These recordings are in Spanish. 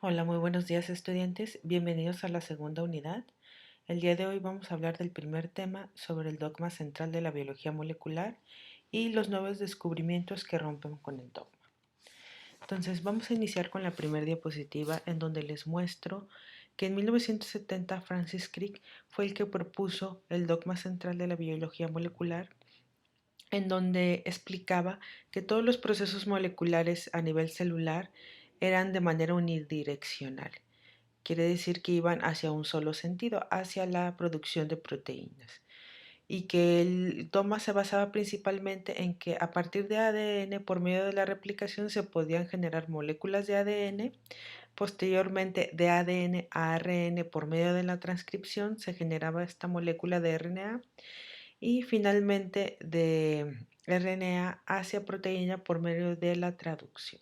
Hola, muy buenos días estudiantes, bienvenidos a la segunda unidad. El día de hoy vamos a hablar del primer tema sobre el dogma central de la biología molecular y los nuevos descubrimientos que rompen con el dogma. Entonces vamos a iniciar con la primera diapositiva en donde les muestro que en 1970 Francis Crick fue el que propuso el dogma central de la biología molecular, en donde explicaba que todos los procesos moleculares a nivel celular eran de manera unidireccional. Quiere decir que iban hacia un solo sentido, hacia la producción de proteínas. Y que el dogma se basaba principalmente en que a partir de ADN, por medio de la replicación, se podían generar moléculas de ADN. Posteriormente, de ADN a ARN, por medio de la transcripción, se generaba esta molécula de RNA. Y finalmente, de RNA hacia proteína por medio de la traducción.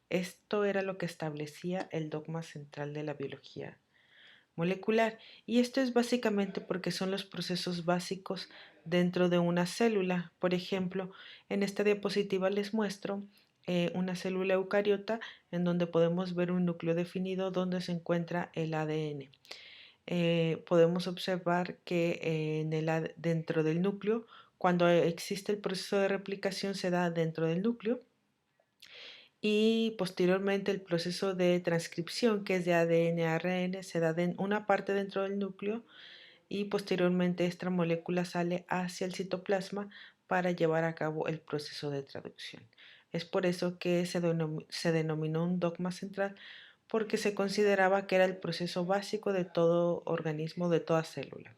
Esto era lo que establecía el dogma central de la biología molecular, y esto es básicamente porque son los procesos básicos dentro de una célula. Por ejemplo, en esta diapositiva les muestro una célula eucariota en donde podemos ver un núcleo definido donde se encuentra el ADN. Podemos observar que dentro del núcleo, cuando existe el proceso de replicación, se da dentro del núcleo, y posteriormente el proceso de transcripción, que es de ADN a ARN, se da en una parte dentro del núcleo, y posteriormente esta molécula sale hacia el citoplasma para llevar a cabo el proceso de traducción. Es por eso que se denominó un dogma central, porque se consideraba que era el proceso básico de todo organismo, de toda célula.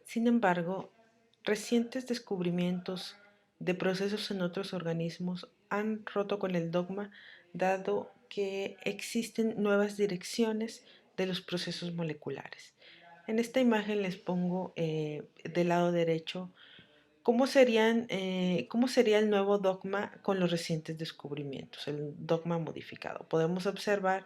Sin embargo, recientes descubrimientos de procesos en otros organismos han roto con el dogma, dado que existen nuevas direcciones de los procesos moleculares. En esta imagen les pongo del lado derecho cómo sería el nuevo dogma con los recientes descubrimientos, el dogma modificado. Podemos observar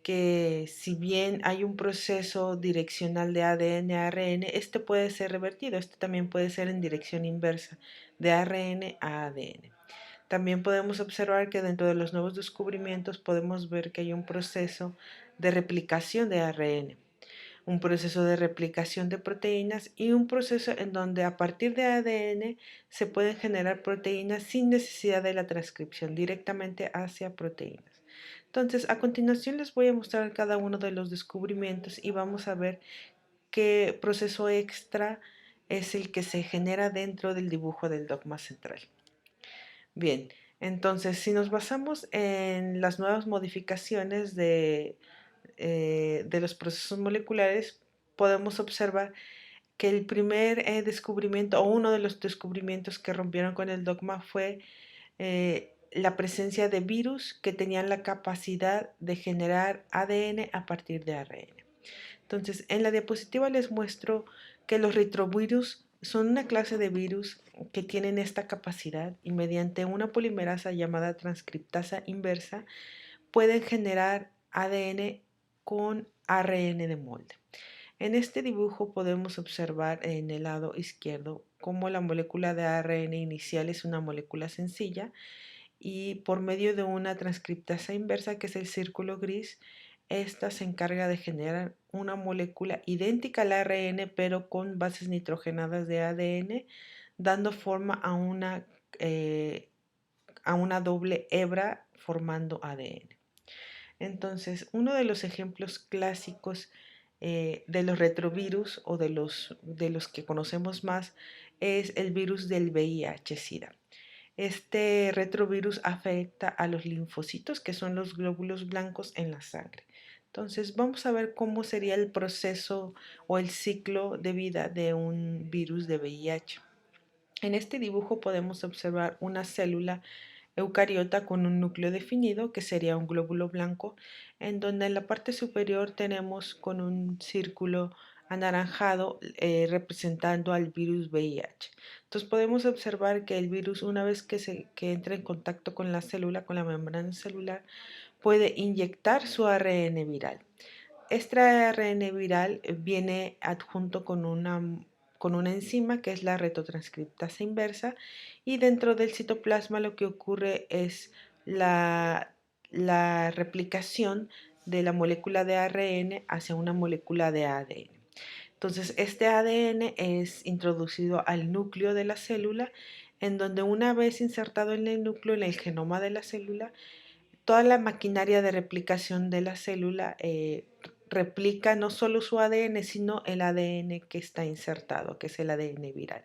que si bien hay un proceso direccional de ADN a ARN, este puede ser revertido, este también puede ser en dirección inversa, de ARN a ADN. También podemos observar que dentro de los nuevos descubrimientos podemos ver que hay un proceso de replicación de ARN, un proceso de replicación de proteínas y un proceso en donde a partir de ADN se pueden generar proteínas sin necesidad de la transcripción, directamente hacia proteínas. Entonces, a continuación les voy a mostrar cada uno de los descubrimientos y vamos a ver qué proceso extra es el que se genera dentro del dibujo del dogma central. Bien, entonces si nos basamos en las nuevas modificaciones de los procesos moleculares, podemos observar que el primer descubrimiento o uno de los descubrimientos que rompieron con el dogma fue la presencia de virus que tenían la capacidad de generar ADN a partir de ARN. Entonces, en la diapositiva les muestro que los retrovirus son una clase de virus que tienen esta capacidad y mediante una polimerasa llamada transcriptasa inversa pueden generar ADN con ARN de molde. En este dibujo podemos observar en el lado izquierdo cómo la molécula de ARN inicial es una molécula sencilla, y por medio de una transcriptasa inversa, que es el círculo gris, esta se encarga de generar una molécula idéntica al ARN pero con bases nitrogenadas de ADN, dando forma a una doble hebra formando ADN. Entonces, uno de los ejemplos clásicos de los retrovirus o de los que conocemos más es el virus del VIH-Sida. Este retrovirus afecta a los linfocitos, que son los glóbulos blancos en la sangre. Entonces, vamos a ver cómo sería el proceso o el ciclo de vida de un virus de VIH. En este dibujo podemos observar una célula eucariota con un núcleo definido, que sería un glóbulo blanco, en donde en la parte superior tenemos con un círculo anaranjado representando al virus VIH. Entonces podemos observar que el virus, una vez que entra en contacto con la célula, con la membrana celular, puede inyectar su ARN viral. Este ARN viral viene adjunto con una enzima que es la retotranscriptasa inversa, y dentro del citoplasma lo que ocurre es la la replicación de la molécula de ARN hacia una molécula de ADN. Entonces, este ADN es introducido al núcleo de la célula, en donde una vez insertado en el núcleo, en el genoma de la célula, toda la maquinaria de replicación de la célula replica no solo su ADN, sino el ADN que está insertado, que es el ADN viral.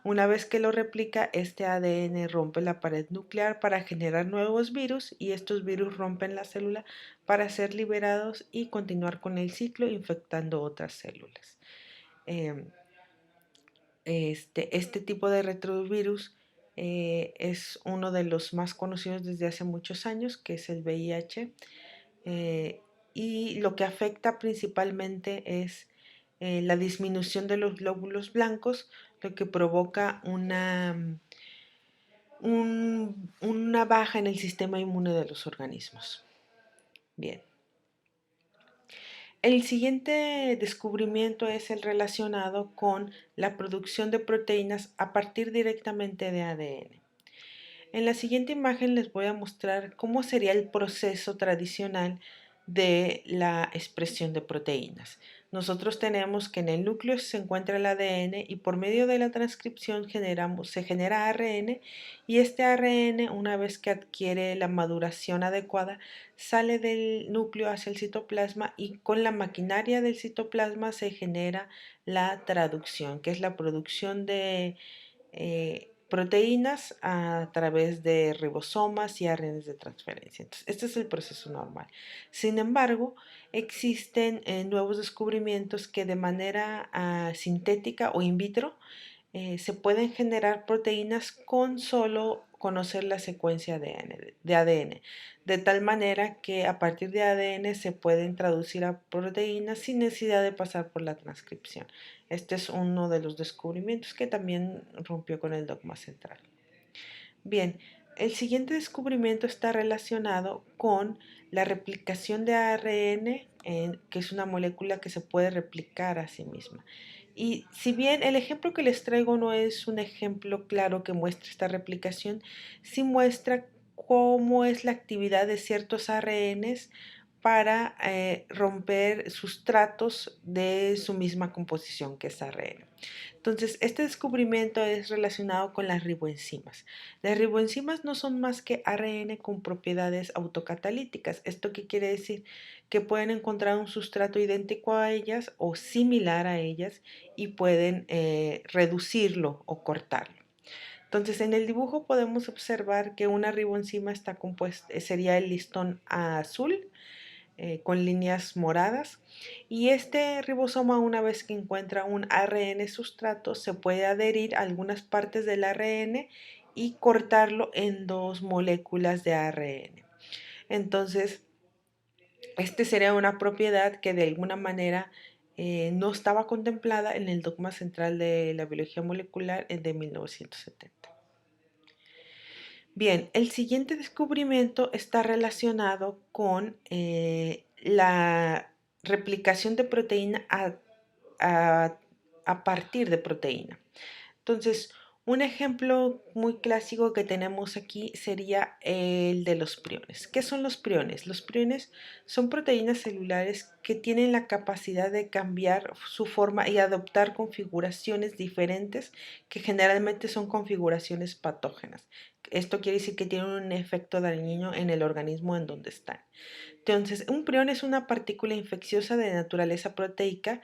Una vez que lo replica, este ADN rompe la pared nuclear para generar nuevos virus y estos virus rompen la célula para ser liberados y continuar con el ciclo infectando otras células. Eh, este tipo de retrovirus es uno de los más conocidos desde hace muchos años, que es el VIH, eh, y lo que afecta principalmente es la disminución de los glóbulos blancos, lo que provoca una baja en el sistema inmune de los organismos. Bien. El siguiente descubrimiento es el relacionado con la producción de proteínas a partir directamente de ADN. En la siguiente imagen les voy a mostrar cómo sería el proceso tradicional de la expresión de proteínas. Nosotros tenemos que en el núcleo se encuentra el ADN y por medio de la transcripción se genera ARN y este ARN, una vez que adquiere la maduración adecuada, sale del núcleo hacia el citoplasma y con la maquinaria del citoplasma se genera la traducción, que es la producción de proteínas a través de ribosomas y ARNs de transferencia. Entonces, este es el proceso normal. Sin embargo, existen nuevos descubrimientos que de manera sintética o in vitro se pueden generar proteínas con solo conocer la secuencia de ADN, de tal manera que a partir de ADN se pueden traducir a proteínas sin necesidad de pasar por la transcripción. Este es uno de los descubrimientos que también rompió con el dogma central. Bien, el siguiente descubrimiento está relacionado con la replicación de ARN, que es una molécula que se puede replicar a sí misma. Y si bien el ejemplo que les traigo no es un ejemplo claro que muestre esta replicación, sí muestra cómo es la actividad de ciertos ARNs para romper sustratos de su misma composición, que es ARN. Entonces, este descubrimiento es relacionado con las riboenzimas. Las riboenzimas no son más que ARN con propiedades autocatalíticas. ¿Esto qué quiere decir? Que pueden encontrar un sustrato idéntico a ellas o similar a ellas y pueden reducirlo o cortarlo. Entonces, en el dibujo podemos observar que una riboenzima está compuesta, sería el listón azul, con líneas moradas, y este ribosoma, una vez que encuentra un ARN sustrato, se puede adherir a algunas partes del ARN y cortarlo en dos moléculas de ARN. Entonces, este sería una propiedad que de alguna manera no estaba contemplada en el dogma central de la biología molecular de 1970. Bien, el siguiente descubrimiento está relacionado con la replicación de proteína a- a partir de proteína. Entonces, un ejemplo muy clásico que tenemos aquí sería el de los priones. ¿Qué son los priones? Los priones son proteínas celulares que tienen la capacidad de cambiar su forma y adoptar configuraciones diferentes que generalmente son configuraciones patógenas. Esto quiere decir que tienen un efecto dañino en el organismo en donde están. Entonces, un prion es una partícula infecciosa de naturaleza proteica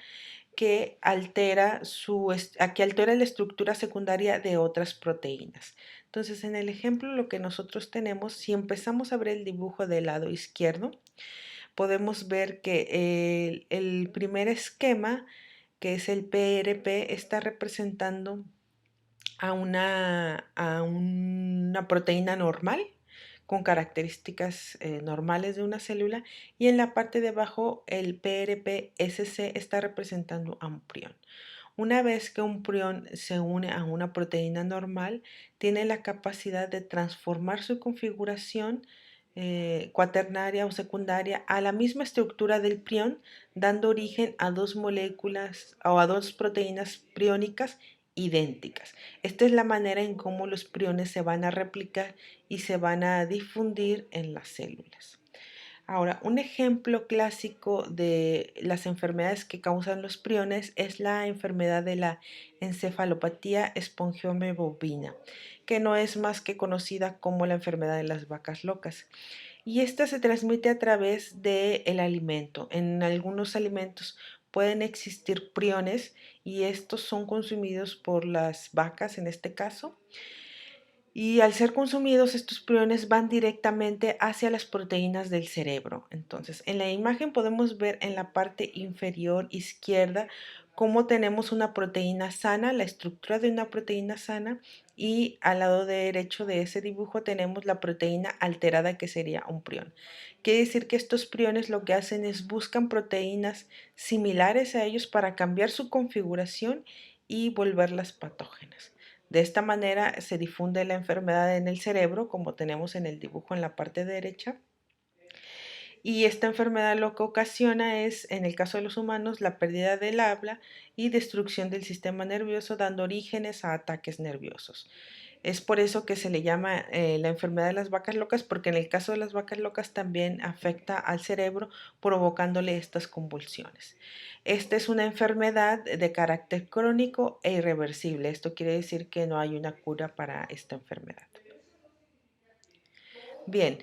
que altera la estructura secundaria de otras proteínas. Entonces, en el ejemplo lo que nosotros tenemos, si empezamos a ver el dibujo del lado izquierdo, podemos ver que el primer esquema, que es el PRP, está representando a una proteína normal con características normales de una célula, y en la parte de abajo el PRP-SC está representando a un prión. Una vez que un prión se une a una proteína normal, tiene la capacidad de transformar su configuración cuaternaria o secundaria a la misma estructura del prión, dando origen a dos moléculas o a dos proteínas priónicas idénticas. Esta es la manera en cómo los priones se van a replicar y se van a difundir en las células. Ahora, un ejemplo clásico de las enfermedades que causan los priones es la enfermedad de la encefalopatía espongiome bovina, que no es más que conocida como la enfermedad de las vacas locas. Y esta se transmite a través del alimento. En algunos alimentos pueden existir priones y estos son consumidos por las vacas en este caso. Y al ser consumidos, estos priones van directamente hacia las proteínas del cerebro. Entonces, en la imagen podemos ver en la parte inferior izquierda cómo tenemos una proteína sana, la estructura de una proteína sana, y al lado derecho de ese dibujo tenemos la proteína alterada que sería un prión. Quiere decir que estos priones lo que hacen es buscan proteínas similares a ellos para cambiar su configuración y volverlas patógenas. De esta manera se difunde la enfermedad en el cerebro, como tenemos en el dibujo en la parte derecha. Y esta enfermedad lo que ocasiona es, en el caso de los humanos, la pérdida del habla y destrucción del sistema nervioso, dando orígenes a ataques nerviosos. Es por eso que se le llama la enfermedad de las vacas locas, porque en el caso de las vacas locas también afecta al cerebro, provocándole estas convulsiones. Esta es una enfermedad de carácter crónico e irreversible. Esto quiere decir que no hay una cura para esta enfermedad. Bien,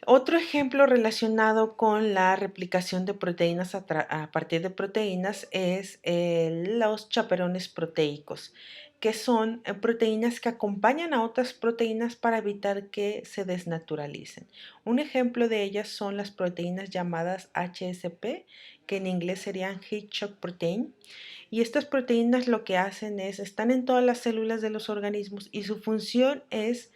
otro ejemplo relacionado con la replicación de proteínas a partir de proteínas es los chaperones proteicos, que son proteínas que acompañan a otras proteínas para evitar que se desnaturalicen. Un ejemplo de ellas son las proteínas llamadas HSP, que en inglés serían Heat Shock Protein. Y estas proteínas lo que hacen es, están en todas las células de los organismos y su función es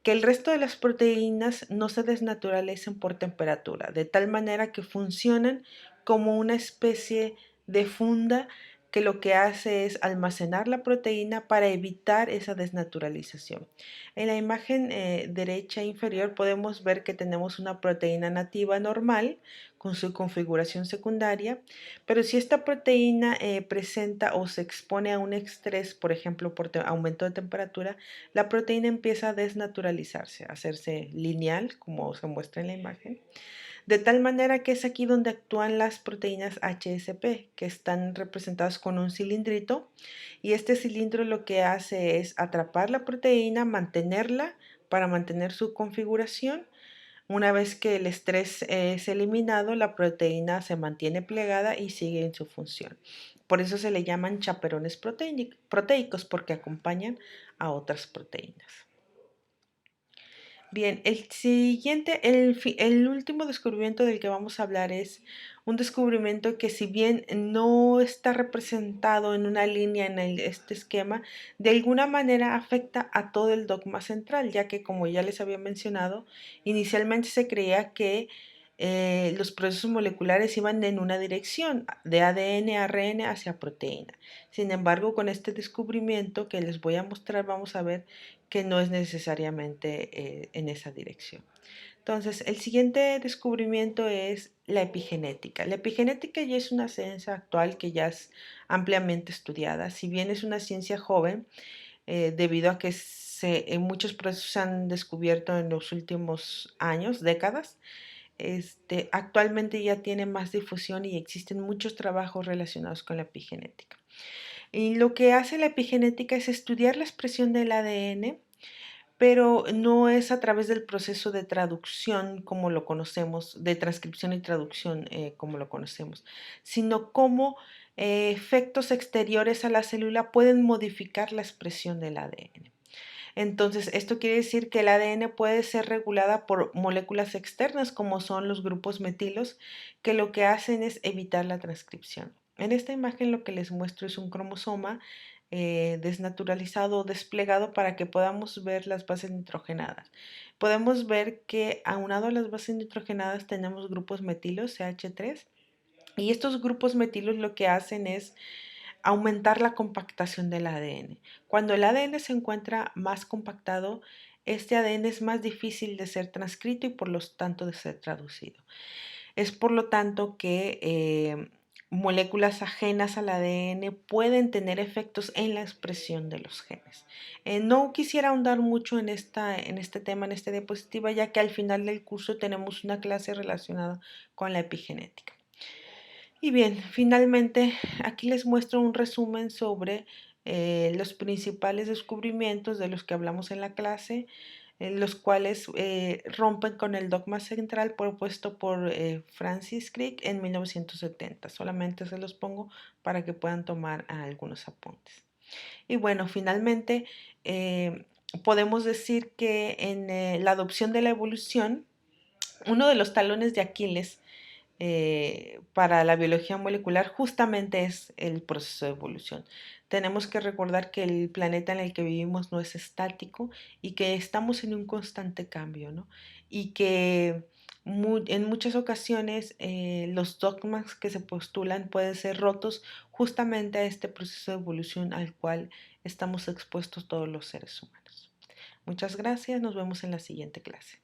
que el resto de las proteínas no se desnaturalicen por temperatura, de tal manera que funcionan como una especie de funda que lo que hace es almacenar la proteína para evitar esa desnaturalización. En la imagen derecha inferior podemos ver que tenemos una proteína nativa normal con su configuración secundaria, pero si esta proteína presenta o se expone a un estrés, por ejemplo, por aumento de temperatura, la proteína empieza a desnaturalizarse, a hacerse lineal, como se muestra en la imagen, de tal manera que es aquí donde actúan las proteínas HSP, que están representadas con un cilindrito, y este cilindro lo que hace es atrapar la proteína, mantenerla para mantener su configuración. Una vez que el estrés es eliminado, la proteína se mantiene plegada y sigue en su función. Por eso se le llaman chaperones proteicos, porque acompañan a otras proteínas. Bien, el último descubrimiento del que vamos a hablar es un descubrimiento que, si bien no está representado en una línea en este esquema, de alguna manera afecta a todo el dogma central, ya que, como ya les había mencionado, inicialmente se creía que los procesos moleculares iban en una dirección, de ADN a ARN hacia proteína. Sin embargo, con este descubrimiento que les voy a mostrar, vamos a ver que no es necesariamente en esa dirección. Entonces, el siguiente descubrimiento es la epigenética. La epigenética ya es una ciencia actual que ya es ampliamente estudiada. Si bien es una ciencia joven, debido a que muchos procesos se han descubierto en los últimos años, décadas, actualmente ya tiene más difusión y existen muchos trabajos relacionados con la epigenética. Y lo que hace la epigenética es estudiar la expresión del ADN, pero no es a través del proceso de traducción como lo conocemos, de transcripción y traducción como lo conocemos, sino cómo efectos exteriores a la célula pueden modificar la expresión del ADN. Entonces, esto quiere decir que el ADN puede ser regulada por moléculas externas, como son los grupos metilos, que lo que hacen es evitar la transcripción. En esta imagen lo que les muestro es un cromosoma desnaturalizado o desplegado para que podamos ver las bases nitrogenadas. Podemos ver que aunado a las bases nitrogenadas tenemos grupos metilos, CH3, y estos grupos metilos lo que hacen es aumentar la compactación del ADN. Cuando el ADN se encuentra más compactado, este ADN es más difícil de ser transcrito y por lo tanto de ser traducido. Es por lo tanto que moléculas ajenas al ADN pueden tener efectos en la expresión de los genes. No quisiera ahondar mucho en este tema, en esta diapositiva, ya que al final del curso tenemos una clase relacionada con la epigenética. Y bien, finalmente aquí les muestro un resumen sobre los principales descubrimientos de los que hablamos en la clase, los cuales rompen con el dogma central propuesto por Francis Crick en 1970. Solamente se los pongo para que puedan tomar algunos apuntes. Y bueno, finalmente podemos decir que en la adopción de la evolución, uno de los talones de Aquiles para la biología molecular justamente es el proceso de evolución. Tenemos que recordar que el planeta en el que vivimos no es estático y que estamos en un constante cambio, ¿no? Y que en muchas ocasiones los dogmas que se postulan pueden ser rotos justamente a este proceso de evolución al cual estamos expuestos todos los seres humanos. Muchas gracias, nos vemos en la siguiente clase.